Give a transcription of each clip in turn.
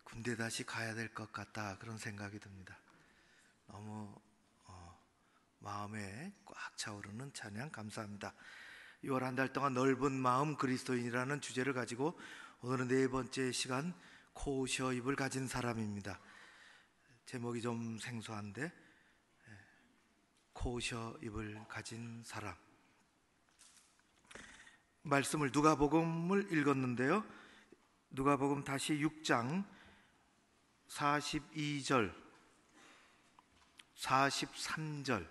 군대 다시 가야 될 것 같다, 그런 생각이 듭니다. 너무 마음에 꽉 차오르는 찬양 감사합니다. 6월 한 달 동안 넓은 마음 그리스도인이라는 주제를 가지고 오늘은 네 번째 시간 코셔입을 가진 사람입니다. 제목이 좀 생소한데, 코셔입을 가진 사람. 말씀을 누가복음을 읽었는데요, 누가복음 다시 6장 42절 43절,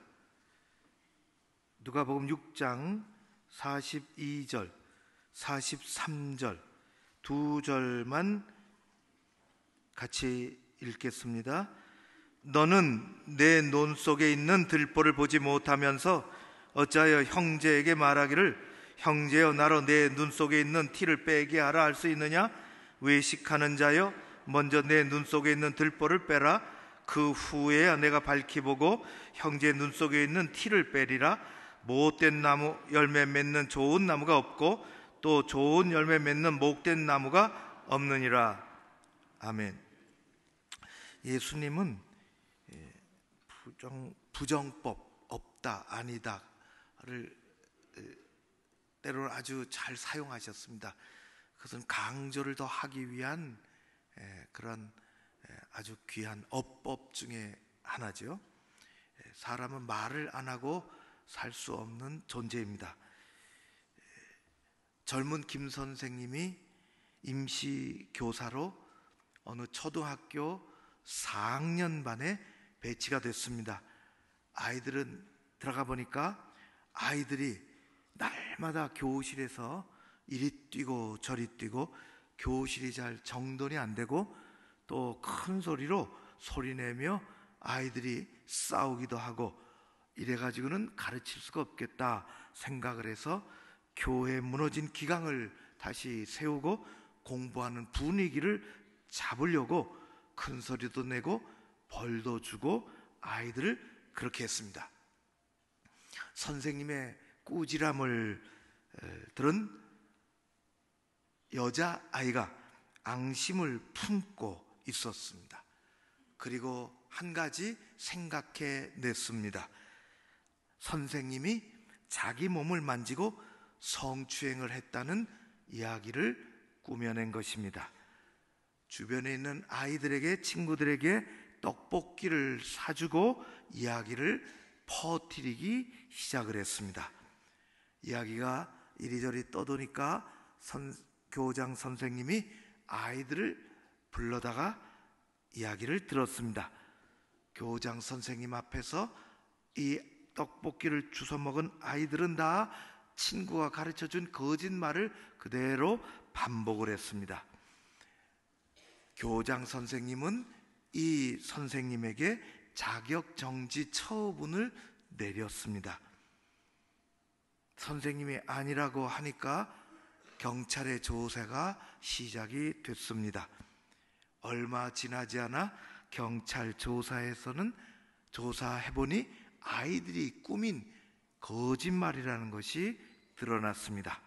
누가복음 6장 42절 43절 두 절만 같이 읽겠습니다. 너는 내 논 속에 있는 들보를 보지 못하면서 어찌하여 형제에게 말하기를 형제여 나로 내 눈 속에 있는 티를 빼게 하라 할 수 있느냐? 외식하는 자여 먼저 내 눈 속에 있는 들보를 빼라. 그 후에야 내가 밝히 보고 형제 눈 속에 있는 티를 빼리라. 못된 나무 열매 맺는 좋은 나무가 없고 또 좋은 열매 맺는 못된 나무가 없느니라. 아멘. 예수님은 부정법 없다 아니다를 때로는 아주 잘 사용하셨습니다. 그것은 강조를 더 하기 위한 그런 아주 귀한 어법 중에 하나죠. 사람은 말을 안 하고 살 수 없는 존재입니다. 젊은 김 선생님이 임시 교사로 어느 초등학교 4학년 반에 배치가 됐습니다. 아이들은 들어가 보니까 아이들이 날마다 교실에서 이리 뛰고 저리 뛰고 교실이 잘 정돈이 안 되고 또 큰 소리로 소리내며 아이들이 싸우기도 하고 이래가지고는 가르칠 수가 없겠다 생각을 해서 교회 무너진 기강을 다시 세우고 공부하는 분위기를 잡으려고 큰 소리도 내고 벌도 주고 아이들을 그렇게 했습니다. 선생님의 꾸지람을 들은 여자아이가 앙심을 품고 있었습니다. 그리고 한 가지 생각해 냈습니다. 선생님이 자기 몸을 만지고 성추행을 했다는 이야기를 꾸며낸 것입니다. 주변에 있는 아이들에게, 친구들에게 떡볶이를 사주고 이야기를 퍼뜨리기 시작을 했습니다. 이야기가 이리저리 떠도니까 교장 선생님이 아이들을 불러다가 이야기를 들었습니다. 교장 선생님 앞에서 이 떡볶이를 주워 먹은 아이들은 다 친구가 가르쳐준 거짓말을 그대로 반복을 했습니다. 교장 선생님은 이 선생님에게 자격정지 처분을 내렸습니다. 선생님이 아니라고 하니까 경찰의 조사가 시작이 됐습니다. 얼마 지나지 않아 경찰 조사에서는 조사해보니 아이들이 꾸민 거짓말이라는 것이 드러났습니다.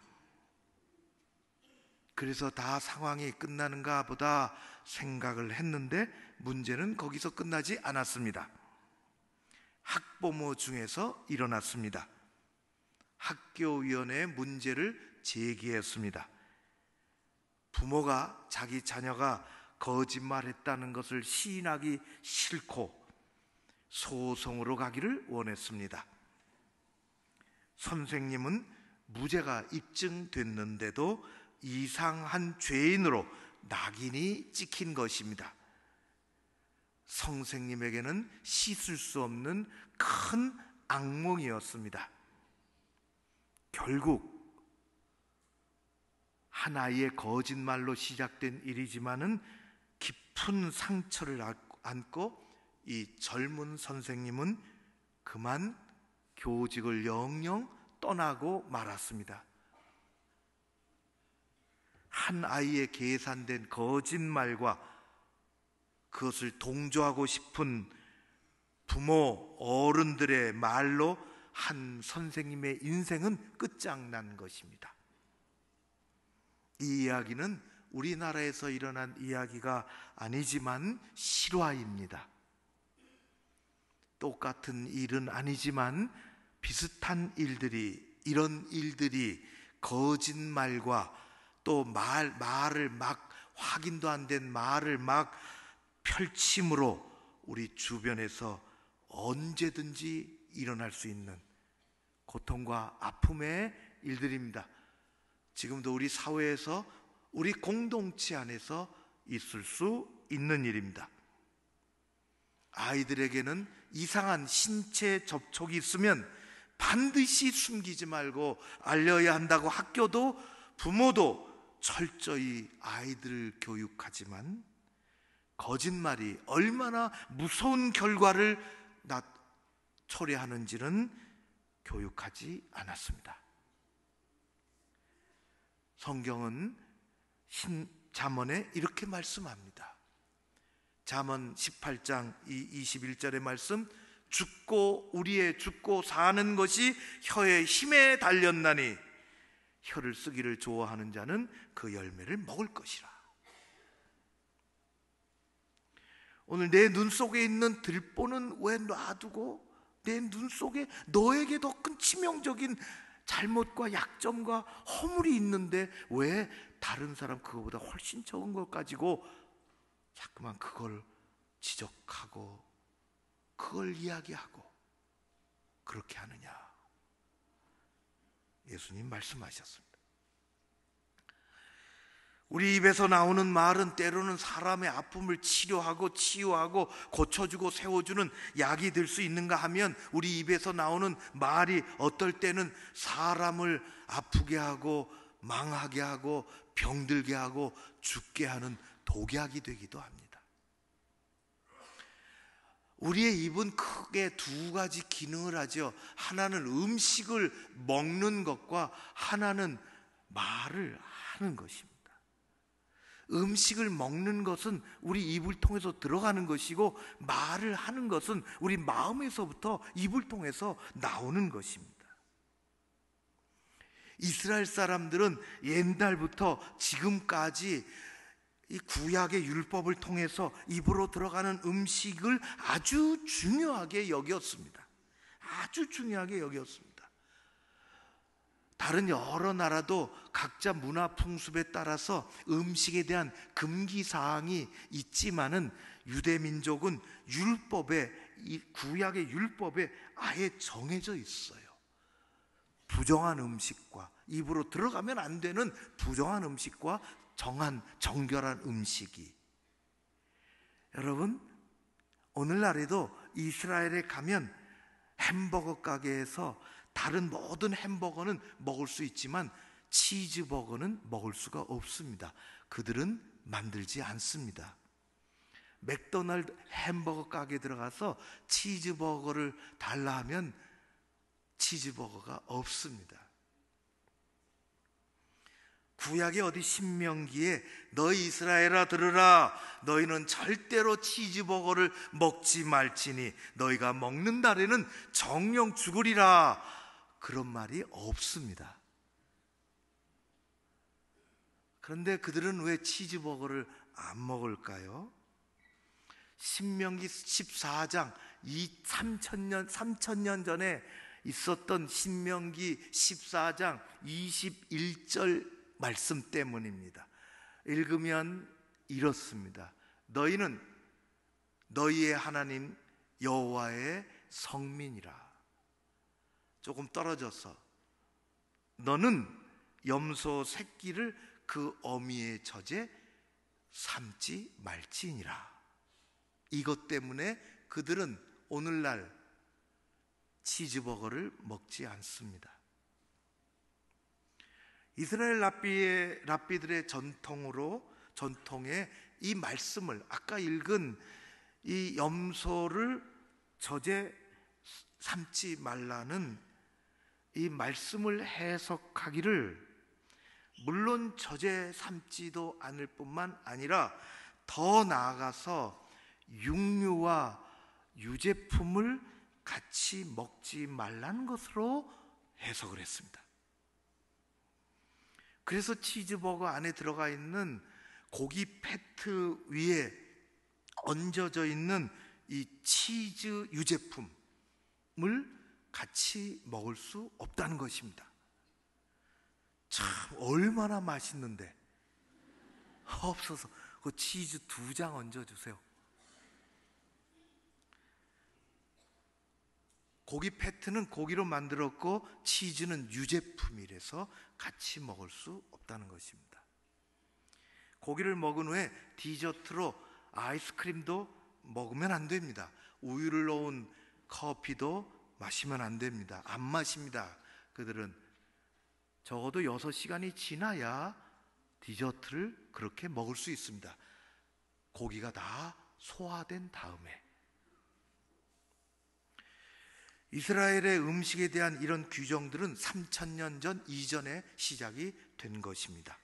그래서 다 상황이 끝나는가 보다 생각을 했는데 문제는 거기서 끝나지 않았습니다. 학부모 중에서 일어났습니다. 학교위원회에 문제를 제기했습니다. 부모가 자기 자녀가 거짓말했다는 것을 시인하기 싫고 소송으로 가기를 원했습니다. 선생님은 무죄가 입증됐는데도 이상한 죄인으로 낙인이 찍힌 것입니다. 선생님에게는 씻을 수 없는 큰 악몽이었습니다. 결국 한 아이의 거짓말로 시작된 일이지만은 깊은 상처를 안고 이 젊은 선생님은 그만 교직을 영영 떠나고 말았습니다. 한 아이의 계산된 거짓말과 그것을 동조하고 싶은 부모, 어른들의 말로 한 선생님의 인생은 끝장난 것입니다. 이 이야기는 우리나라에서 일어난 이야기가 아니지만 실화입니다. 똑같은 일은 아니지만 비슷한 일들이, 이런 일들이 거짓말과 또 말을 막, 확인도 안 된 말을 막 펼침으로 우리 주변에서 언제든지 일어날 수 있는 고통과 아픔의 일들입니다. 지금도 우리 사회에서, 우리 공동체 안에서 있을 수 있는 일입니다. 아이들에게는 이상한 신체 접촉이 있으면 반드시 숨기지 말고 알려야 한다고 학교도 부모도 철저히 아이들을 교육하지만 거짓말이 얼마나 무서운 결과를 초래하는지는 교육하지 않았습니다. 성경은 잠언에 이렇게 말씀합니다. 잠언 18장 21절의 말씀, 우리의 죽고 사는 것이 혀의 힘에 달렸나니 혀를 쓰기를 좋아하는 자는 그 열매를 먹을 것이라. 오늘 내 눈 속에 있는 들보는 왜 놔두고 내 눈 속에 너에게 더 큰 치명적인 잘못과 약점과 허물이 있는데 왜 다른 사람 그거보다 훨씬 적은 걸 가지고 자꾸만 그걸 지적하고 그걸 이야기하고 그렇게 하느냐. 예수님 말씀하셨습니다. 우리 입에서 나오는 말은 때로는 사람의 아픔을 치료하고 치유하고 고쳐주고 세워주는 약이 될 수 있는가 하면 우리 입에서 나오는 말이 어떨 때는 사람을 아프게 하고 망하게 하고 병들게 하고 죽게 하는 독약이 되기도 합니다. 우리의 입은 크게 두 가지 기능을 하죠. 하나는 음식을 먹는 것과 하나는 말을 하는 것입니다. 음식을 먹는 것은 우리 입을 통해서 들어가는 것이고 말을 하는 것은 우리 마음에서부터 입을 통해서 나오는 것입니다. 이스라엘 사람들은 옛날부터 지금까지 이 구약의 율법을 통해서 입으로 들어가는 음식을 아주 중요하게 여겼습니다. 아주 중요하게 여겼습니다. 다른 여러 나라도 각자 문화 풍습에 따라서 음식에 대한 금기 사항이 있지만은 유대 민족은 율법에, 이 구약의 율법에 아예 정해져 있어요. 부정한 음식과 입으로 들어가면 안 되는 부정한 음식과 정결한 음식이. 여러분, 오늘날에도 이스라엘에 가면 햄버거 가게에서 다른 모든 햄버거는 먹을 수 있지만 치즈버거는 먹을 수가 없습니다. 그들은 만들지 않습니다. 맥도날드 햄버거 가게에 들어가서 치즈버거를 달라 하면 치즈버거가 없습니다. 구약의 어디 신명기에 너희 이스라엘아 들으라, 너희는 절대로 치즈버거를 먹지 말지니 너희가 먹는 날에는 정령 죽으리라, 그런 말이 없습니다. 그런데 그들은 왜 치즈버거를 안 먹을까요? 신명기 14장 3,000년 전에 있었던 신명기 14장 21절 말씀 때문입니다. 읽으면 이렇습니다. 너희는 너희의 하나님 여호와의 성민이라. 조금 떨어져서 너는 염소 새끼를 그 어미의 젖에 삼지 말지니라. 이것 때문에 그들은 오늘날 치즈버거를 먹지 않습니다. 이스라엘 랍비들의 전통에 이 말씀을, 아까 읽은 이 염소를 젖에 삼지 말라는 이 말씀을 해석하기를, 물론 젖에 삼지도 않을 뿐만 아니라 더 나아가서 육류와 유제품을 같이 먹지 말라는 것으로 해석을 했습니다. 그래서 치즈버거 안에 들어가 있는 고기 패트 위에 얹어져 있는 이 치즈 유제품을 같이 먹을 수 없다는 것입니다. 참 얼마나 맛있는데 없어서 그 치즈 2장 얹어주세요. 고기 패트는 고기로 만들었고 치즈는 유제품이라서 같이 먹을 수 없다는 것입니다. 고기를 먹은 후에 디저트로 아이스크림도 먹으면 안 됩니다. 우유를 넣은 커피도 마시면 안 됩니다. 안 마십니다. 그들은 적어도 6시간이 지나야 디저트를 그렇게 먹을 수 있습니다. 고기가 다 소화된 다음에. 이스라엘의 음식에 대한 이런 규정들은 3000년 전 이전에 시작이 된 것입니다.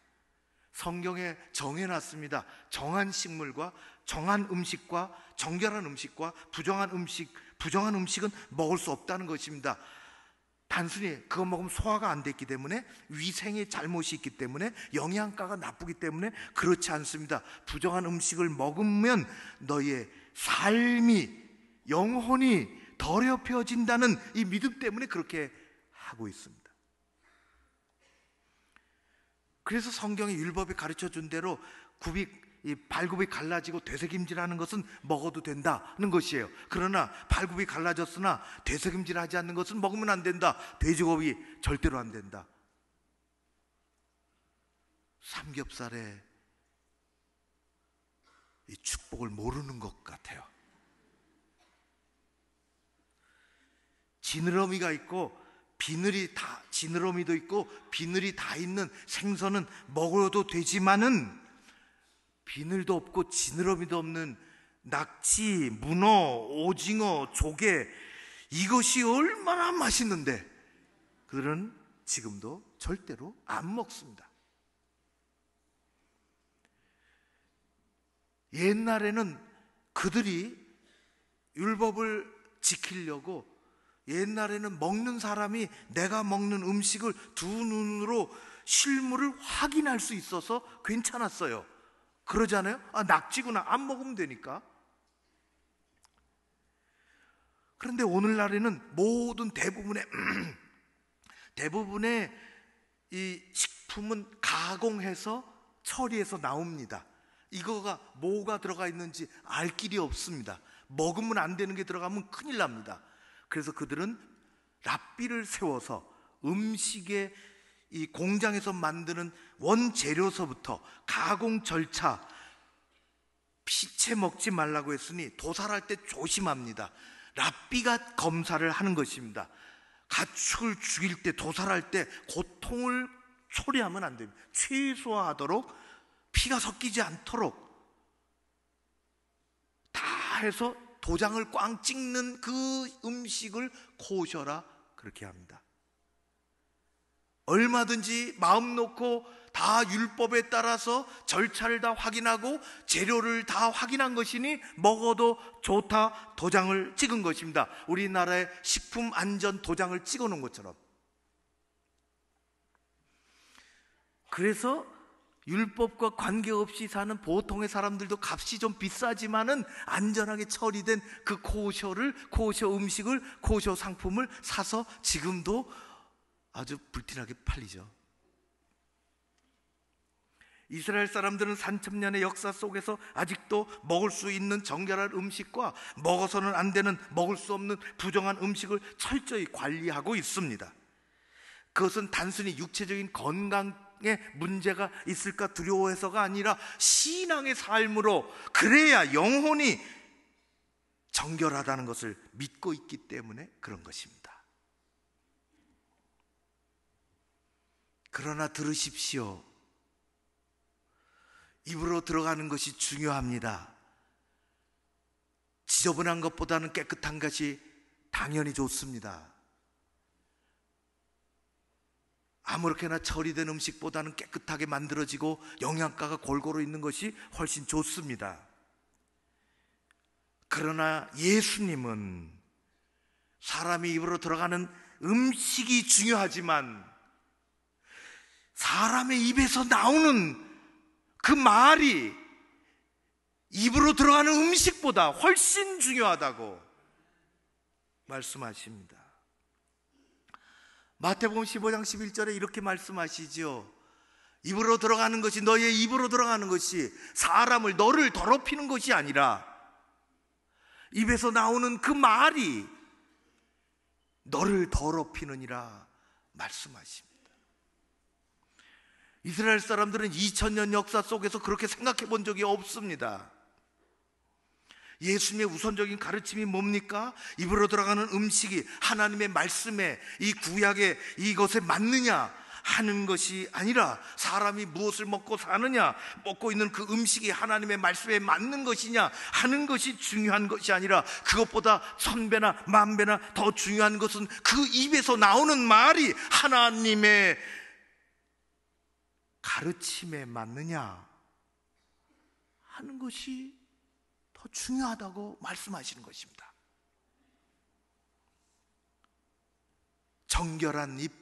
성경에 정해놨습니다. 정한 식물과 정한 음식과 정결한 음식과 부정한 음식은 먹을 수 없다는 것입니다. 단순히 그거 먹으면 소화가 안 됐기 때문에, 위생에 잘못이 있기 때문에, 영양가가 나쁘기 때문에 그렇지 않습니다. 부정한 음식을 먹으면 너희의 삶이, 영혼이 더럽혀진다는 이 믿음 때문에 그렇게 하고 있습니다. 그래서 성경의 율법이 가르쳐준 대로 발굽이 갈라지고 되새김질하는 것은 먹어도 된다는 것이에요. 그러나 발굽이 갈라졌으나 되새김질하지 않는 것은 먹으면 안 된다. 돼지고기 절대로 안 된다. 삼겹살에 이 축복을 모르는 것 같아요. 지느러미가 있고 지느러미도 있고 비늘이 다 있는 생선은 먹어도 되지만은 비늘도 없고 지느러미도 없는 낙지, 문어, 오징어, 조개, 이것이 얼마나 맛있는데 그들은 지금도 절대로 안 먹습니다. 옛날에는 그들이 율법을 지키려고, 옛날에는 먹는 사람이 내가 먹는 음식을 두 눈으로 실물을 확인할 수 있어서 괜찮았어요. 그러잖아요. 낙지구나, 안 먹으면 되니까. 그런데 오늘날에는 모든 대부분의 이 식품은 가공해서 처리해서 나옵니다. 이거가 뭐가 들어가 있는지 알 길이 없습니다. 먹으면 안 되는 게 들어가면 큰일 납니다. 그래서 그들은 랍비를 세워서 음식의 이 공장에서 만드는 원재료서부터 가공 절차, 피채 먹지 말라고 했으니 도살할 때 조심합니다. 랍비가 검사를 하는 것입니다. 가축을 죽일 때, 도살할 때 고통을 초래하면 안 됩니다. 최소화하도록, 피가 섞이지 않도록 다 해서 도장을 꽝 찍는 그 음식을 코셔라, 그렇게 합니다. 얼마든지 마음 놓고 다 율법에 따라서 절차를 다 확인하고 재료를 다 확인한 것이니 먹어도 좋다 도장을 찍은 것입니다. 우리나라의 식품 안전 도장을 찍어 놓은 것처럼. 그래서 율법과 관계없이 사는 보통의 사람들도 값이 좀 비싸지만은 안전하게 처리된 그 코셔 음식을, 코셔 상품을 사서 지금도 아주 불티나게 팔리죠. 이스라엘 사람들은 3000년의 역사 속에서 아직도 먹을 수 있는 정결한 음식과 먹어서는 안 되는, 먹을 수 없는 부정한 음식을 철저히 관리하고 있습니다. 그것은 단순히 육체적인 건강에 문제가 있을까 두려워해서가 아니라 신앙의 삶으로, 그래야 영혼이 정결하다는 것을 믿고 있기 때문에 그런 것입니다. 그러나 들으십시오. 입으로 들어가는 것이 중요합니다. 지저분한 것보다는 깨끗한 것이 당연히 좋습니다. 아무렇게나 처리된 음식보다는 깨끗하게 만들어지고 영양가가 골고루 있는 것이 훨씬 좋습니다. 그러나 예수님은 사람이 입으로 들어가는 음식이 중요하지만 사람의 입에서 나오는 그 말이 입으로 들어가는 음식보다 훨씬 중요하다고 말씀하십니다. 마태복음 15장 11절에 이렇게 말씀하시죠. 입으로 들어가는 것이, 너의 입으로 들어가는 것이 사람을, 너를 더럽히는 것이 아니라 입에서 나오는 그 말이 너를 더럽히느니라 말씀하십니다. 이스라엘 사람들은 2000년 역사 속에서 그렇게 생각해 본 적이 없습니다. 예수님의 우선적인 가르침이 뭡니까? 입으로 들어가는 음식이 하나님의 말씀에, 이 구약에 이것에 맞느냐 하는 것이 아니라, 사람이 무엇을 먹고 사느냐, 먹고 있는 그 음식이 하나님의 말씀에 맞는 것이냐 하는 것이 중요한 것이 아니라, 그것보다 1000배나 10,000배나 더 중요한 것은 그 입에서 나오는 말이 하나님의 가르침에 맞느냐 하는 것이 더 중요하다고 말씀하시는 것입니다. 정결한 입,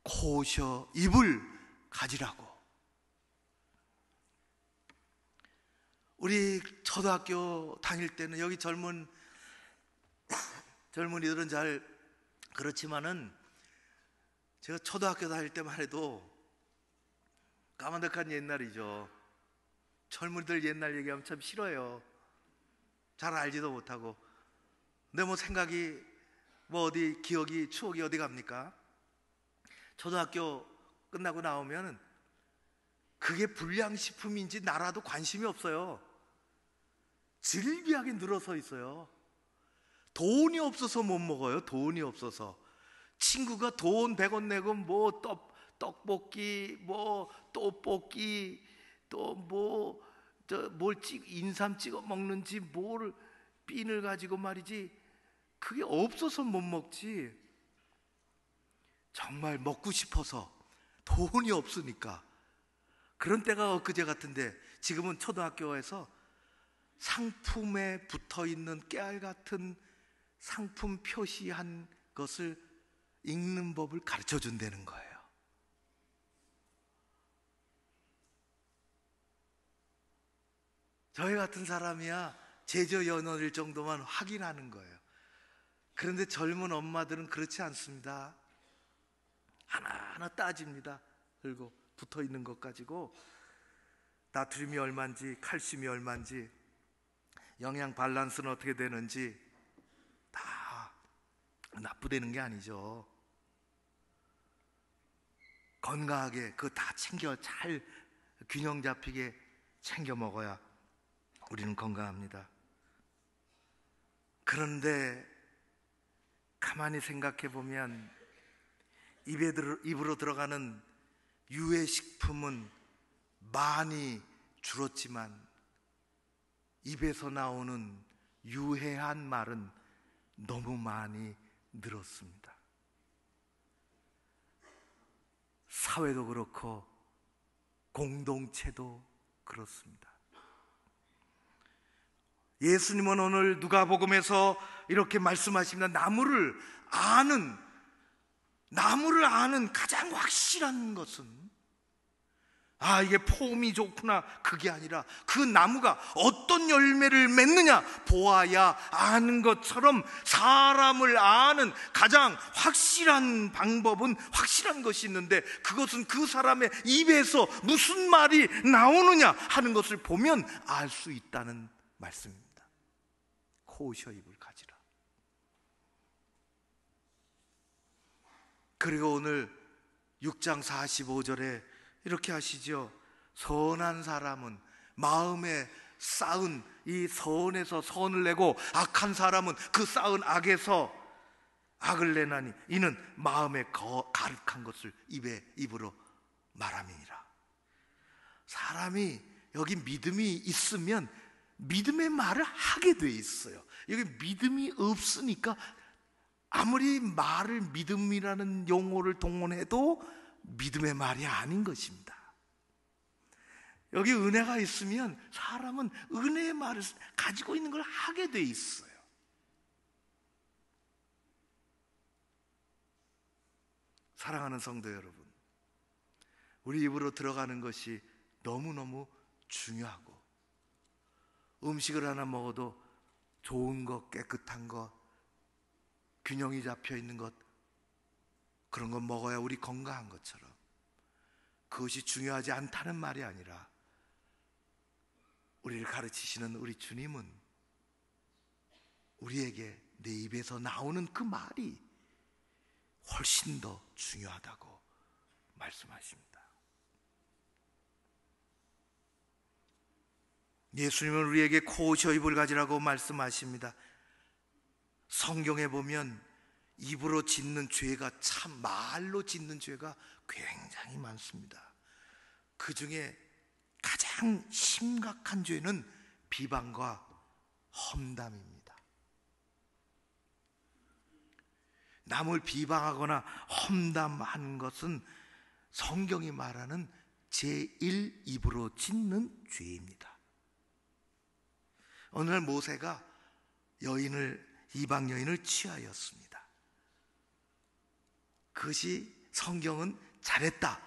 코셔 입을 가지라고. 우리 초등학교 다닐 때는, 여기 젊은이들은 잘 그렇지만은, 제가 초등학교 다닐 때만 해도 까만득한 옛날이죠. 젊은이들 옛날 얘기하면 참 싫어요. 잘 알지도 못하고. 근데 뭐 생각이, 뭐 어디 기억이, 추억이 어디 갑니까? 초등학교 끝나고 나오면 그게 불량식품인지 나라도 관심이 없어요. 질비하게 늘어서 있어요. 돈이 없어서 못 먹어요. 돈이 없어서. 친구가 돈 100원 내고 뭐 떡볶이, 뭐 떡볶이, 또 뭐 뭘 인삼 찍어 먹는지, 뭘 핀을 가지고 말이지, 그게 없어서 못 먹지. 정말 먹고 싶어서, 돈이 없으니까. 그런 때가 엊그제 같은데, 지금은 초등학교에서 상품에 붙어있는 깨알 같은 상품 표시한 것을 읽는 법을 가르쳐 준다는 거예요. 저희 같은 사람이야 제저 연어일 정도만 확인하는 거예요. 그런데 젊은 엄마들은 그렇지 않습니다. 하나하나 따집니다. 그리고 붙어있는 것 가지고 나트륨이 얼마인지, 칼슘이 얼마인지, 영양 밸런스는 어떻게 되는지 다 나쁘다는 게 아니죠. 건강하게 그거 다 챙겨, 잘 균형 잡히게 챙겨 먹어야 우리는 건강합니다. 그런데 가만히 생각해 보면 입으로 들어가는 유해식품은 많이 줄었지만 입에서 나오는 유해한 말은 너무 많이 늘었습니다. 사회도 그렇고 공동체도 그렇습니다. 예수님은 오늘 누가복음에서 이렇게 말씀하십니다. 나무를 아는 가장 확실한 것은, 이게 폼이 좋구나, 그게 아니라 그 나무가 어떤 열매를 맺느냐 보아야 아는 것처럼, 사람을 아는 가장 확실한 방법은, 확실한 것이 있는데, 그것은 그 사람의 입에서 무슨 말이 나오느냐 하는 것을 보면 알 수 있다는 말씀입니다. 코셔 입을 가지라. 그리고 오늘 6장 45절에 이렇게 하시죠. 선한 사람은 마음에 쌓은 이 선에서 선을 내고, 악한 사람은 그 쌓은 악에서 악을 내나니 이는 마음에 가득한 것을 입으로 말함이니라. 사람이 여기 믿음이 있으면 믿음의 말을 하게 돼 있어요. 여기 믿음이 없으니까 아무리 말을 믿음이라는 용어를 동원해도 믿음의 말이 아닌 것입니다. 여기 은혜가 있으면 사람은 은혜의 말을 가지고 있는 걸 하게 돼 있어요. 사랑하는 성도 여러분, 우리 입으로 들어가는 것이 너무너무 중요하고, 음식을 하나 먹어도 좋은 것, 깨끗한 것, 균형이 잡혀 있는 것, 그런 건 먹어야 우리 건강한 것처럼, 그것이 중요하지 않다는 말이 아니라 우리를 가르치시는 우리 주님은 우리에게 내 입에서 나오는 그 말이 훨씬 더 중요하다고 말씀하십니다. 예수님은 우리에게 코오셔 입을 가지라고 말씀하십니다. 성경에 보면 입으로 짓는 죄가, 참 말로 짓는 죄가 굉장히 많습니다. 그 중에 가장 심각한 죄는 비방과 험담입니다. 남을 비방하거나 험담하는 것은 성경이 말하는 제1 입으로 짓는 죄입니다. 어느 날 모세가 이방 여인을 취하였습니다. 그것이 성경은 잘했다,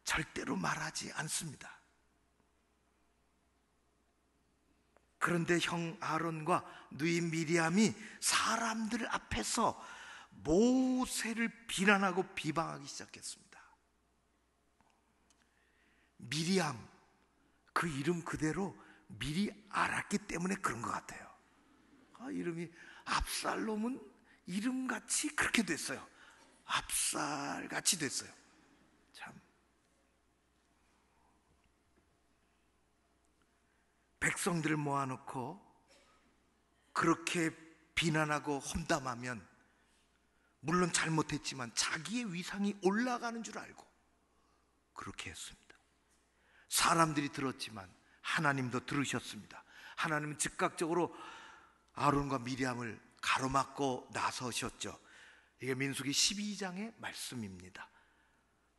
절대로 말하지 않습니다. 그런데 형 아론과 누이 미리암이 사람들 앞에서 모세를 비난하고 비방하기 시작했습니다. 미리암, 그 이름 그대로 미리 알았기 때문에 그런 것 같아요. 이름이 압살롬은 이름같이 그렇게 됐어요. 압살같이 됐어요. 참, 백성들을 모아놓고 그렇게 비난하고 험담하면 물론 잘못했지만 자기의 위상이 올라가는 줄 알고 그렇게 했습니다. 사람들이 들었지만 하나님도 들으셨습니다. 하나님은 즉각적으로 아론과 미리암을 가로막고 나서셨죠. 이게 민수기 12장의 말씀입니다.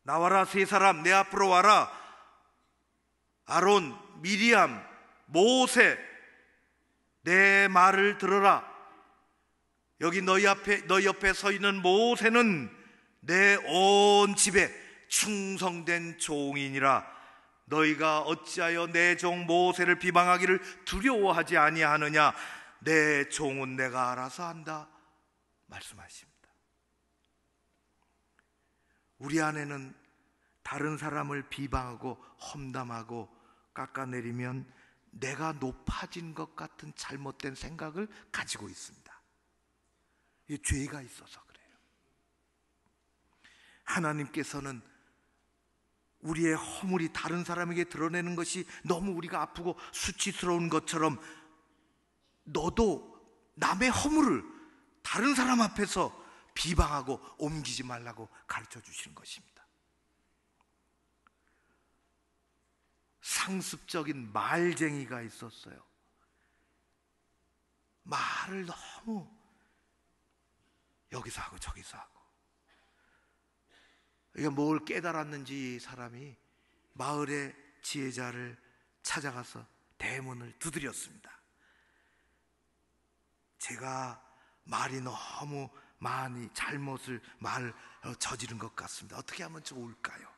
나와라, 세 사람 내 앞으로 와라. 아론, 미리암, 모세, 내 말을 들어라. 여기 너희 옆에 서 있는 모세는 내 온 집에 충성된 종이니라. 너희가 어찌하여 내 종 모세를 비방하기를 두려워하지 아니하느냐. 내 종은 내가 알아서 한다 말씀하십니다. 우리 안에는 다른 사람을 비방하고 험담하고 깎아내리면 내가 높아진 것 같은 잘못된 생각을 가지고 있습니다. 이 죄가 있어서 그래요. 하나님께서는 우리의 허물이 다른 사람에게 드러내는 것이 너무 우리가 아프고 수치스러운 것처럼 너도 남의 허물을 다른 사람 앞에서 비방하고 옮기지 말라고 가르쳐 주시는 것입니다. 상습적인 말쟁이가 있었어요. 말을 너무 여기서 하고 저기서 하고. 이게 뭘 깨달았는지 사람이 마을의 지혜자를 찾아가서 대문을 두드렸습니다. 제가 말이 너무 많이 잘못을 저지른 것 같습니다. 어떻게 하면 좋을까요?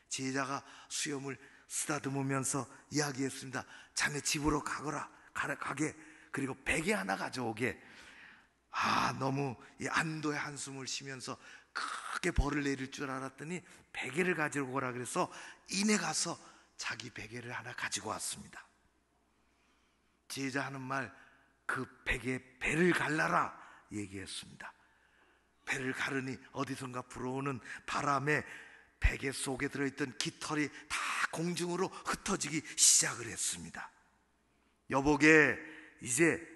지혜자가 수염을 쓰다듬으면서 이야기했습니다. 자네 집으로 가게, 그리고 베개 하나 가져오게. 너무 이 안도의 한숨을 쉬면서 크게 벌을 내릴 줄 알았더니 베개를 가지고 오라 그래서 이내 가서 자기 베개를 하나 가지고 왔습니다. 지혜자 하는 말, 그 베개에 배를 갈라라 얘기했습니다. 배를 가르니 어디선가 불어오는 바람에 베개 속에 들어있던 깃털이 다 공중으로 흩어지기 시작을 했습니다. 여보게, 이제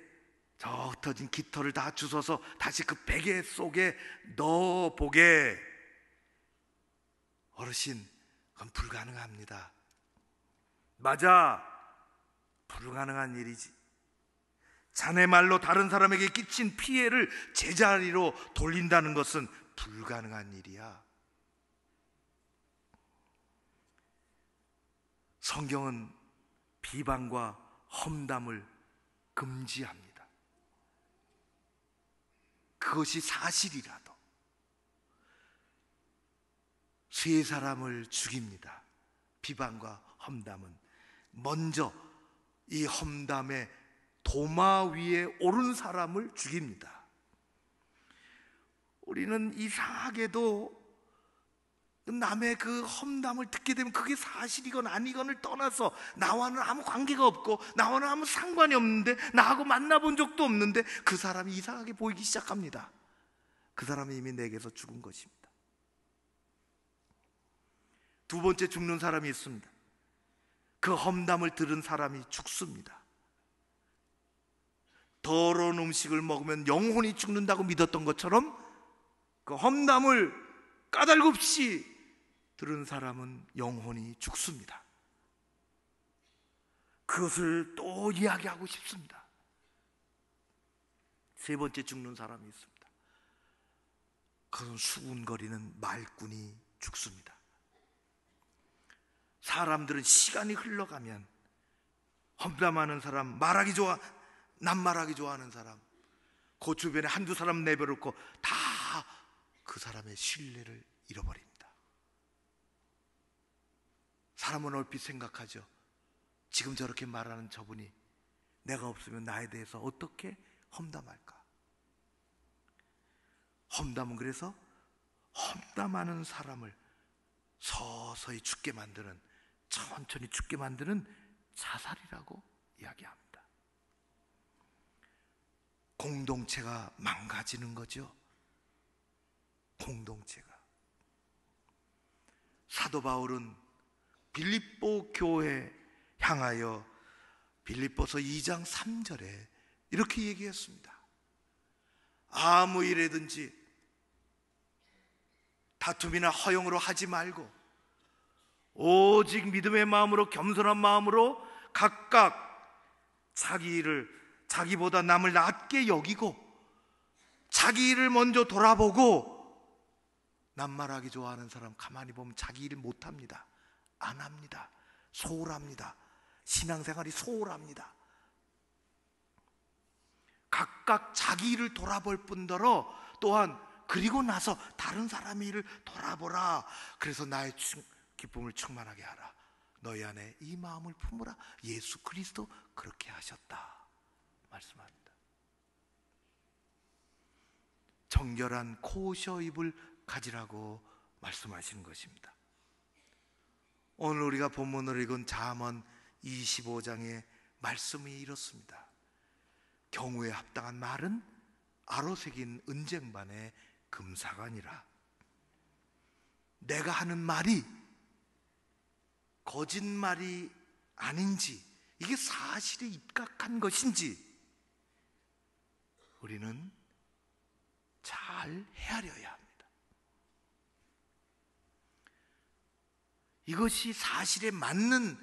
저 흩어진 깃털을 다 주워서 다시 그 베개 속에 넣어보게. 어르신, 그건 불가능합니다. 맞아, 불가능한 일이지. 자네 말로 다른 사람에게 끼친 피해를 제자리로 돌린다는 것은 불가능한 일이야. 성경은 비방과 험담을 금지합니다. 그것이 사실이라도 세 사람을 죽입니다. 비방과 험담은 먼저 이 험담의 도마 위에 오른 사람을 죽입니다. 우리는 이상하게도 남의 그 험담을 듣게 되면 그게 사실이건 아니건을 떠나서 나와는 아무 관계가 없고 나와는 아무 상관이 없는데, 나하고 만나본 적도 없는데 그 사람이 이상하게 보이기 시작합니다. 그 사람이 이미 내게서 죽은 것입니다. 두 번째 죽는 사람이 있습니다. 그 험담을 들은 사람이 죽습니다. 더러운 음식을 먹으면 영혼이 죽는다고 믿었던 것처럼 그 험담을 까닭없이 들은 사람은 영혼이 죽습니다. 그것을 또 이야기하고 싶습니다. 세 번째 죽는 사람이 있습니다. 그것은 수군거리는 말꾼이 죽습니다. 사람들은 시간이 흘러가면 험담하는 사람, 말하기 좋아, 낱말하기 좋아하는 사람, 그 주변에 한두 사람 내버려놓고 다 그 사람의 신뢰를 잃어버립니다. 사람은 얼핏 생각하죠. 지금 저렇게 말하는 저분이 내가 없으면 나에 대해서 어떻게 험담할까? 험담은 그래서 험담하는 사람을 서서히 죽게 만드는, 천천히 죽게 만드는 자살이라고 이야기합니다. 공동체가 망가지는 거죠. 공동체가. 사도 바울은 빌립보 교회 향하여 빌립보서 2장 3절에 이렇게 얘기했습니다. 아무 일에든지 다툼이나 허용으로 하지 말고 오직 믿음의 마음으로, 겸손한 마음으로 각각 자기 일을 자기보다 남을 낮게 여기고 자기 일을 먼저 돌아보고, 낱말하기 좋아하는 사람 가만히 보면 자기 일을 못합니다. 안 합니다. 소홀합니다. 신앙생활이 소홀합니다. 각각 자기 일을 돌아볼 뿐더러 또한 그리고 나서 다른 사람의 일을 돌아보라. 그래서 나의 기쁨을 충만하게 하라. 너희 안에 이 마음을 품으라. 예수 그리스도 그렇게 하셨다 말씀합니다. 정결한 코셔입을 가지라고 말씀하시는 것입니다. 오늘 우리가 본문으로 읽은 잠언 25장의 말씀이 이렇습니다. 경우에 합당한 말은 아로새긴 은쟁반의 금사관이라. 내가 하는 말이 거짓말이 아닌지, 이게 사실에 입각한 것인지 우리는 잘 헤아려야 합니다. 이것이 사실에 맞는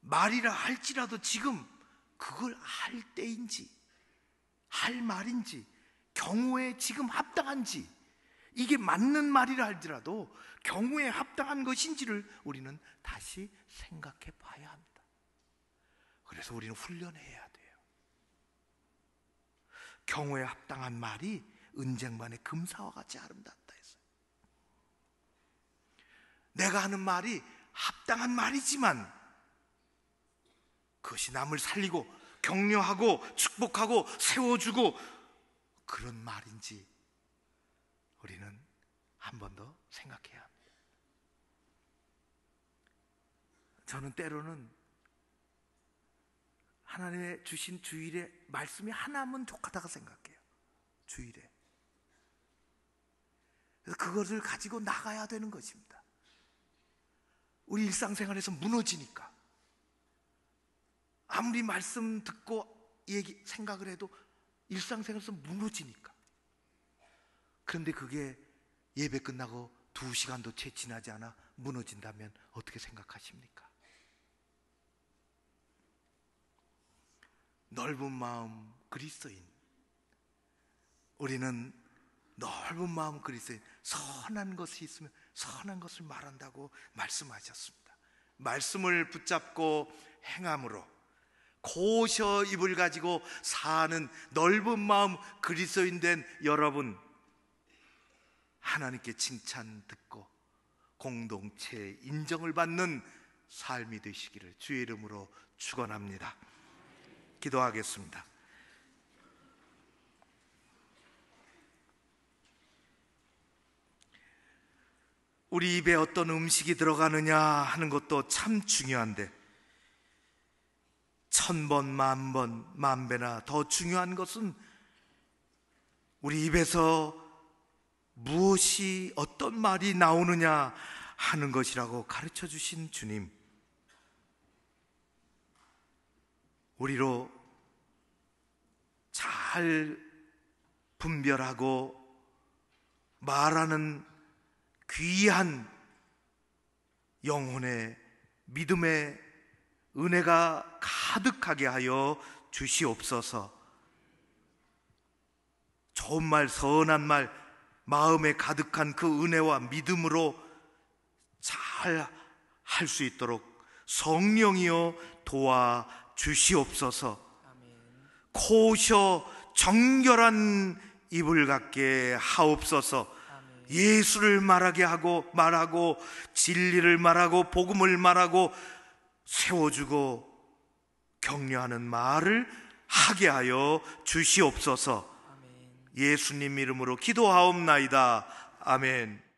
말이라 할지라도 지금 그걸 할 때인지, 할 말인지, 경우에 지금 합당한지, 이게 맞는 말이라 할지라도 경우에 합당한 것인지를 우리는 다시 생각해 봐야 합니다. 그래서 우리는 훈련해야 돼요. 경우에 합당한 말이 은쟁반의 금사와 같이 아름답다 했어요. 내가 하는 말이 합당한 말이지만 그것이 남을 살리고 격려하고 축복하고 세워주고 그런 말인지 우리는 한 번 더 생각해야 합니다. 저는 때로는 하나님의 주신 주일에 말씀이 하나면 족하다고 생각해요. 주일에. 그래서 그것을 가지고 나가야 되는 것입니다. 우리 일상생활에서 무너지니까, 아무리 말씀 듣고 생각을 해도 일상생활에서 무너지니까. 그런데 그게 예배 끝나고 2시간도 채 지나지 않아 무너진다면 어떻게 생각하십니까? 넓은 마음 그리스도인, 우리는 넓은 마음 그리스도인, 선한 것이 있으면 선한 것을 말한다고 말씀하셨습니다. 말씀을 붙잡고 행함으로 고셔 입을 가지고 사는 넓은 마음 그리스도인 된 여러분, 하나님께 칭찬 듣고 공동체의 인정을 받는 삶이 되시기를 주의 이름으로 축원합니다. 기도하겠습니다. 우리 입에 어떤 음식이 들어가느냐 하는 것도 참 중요한데, 1000번, 10,000번, 10,000배나 더 중요한 것은 우리 입에서 무엇이, 어떤 말이 나오느냐 하는 것이라고 가르쳐 주신 주님, 우리로 잘 분별하고 말하는 귀한 영혼의 믿음의 은혜가 가득하게 하여 주시옵소서. 좋은 말, 선한 말, 마음에 가득한 그 은혜와 믿음으로 잘 할 수 있도록 성령이여 도와 주시옵소서. 고셔 정결한 입을 갖게 하옵소서. 예수를 말하고 진리를 말하고 복음을 말하고 세워주고 격려하는 말을 하게 하여 주시옵소서. 예수님 이름으로 기도하옵나이다. 아멘.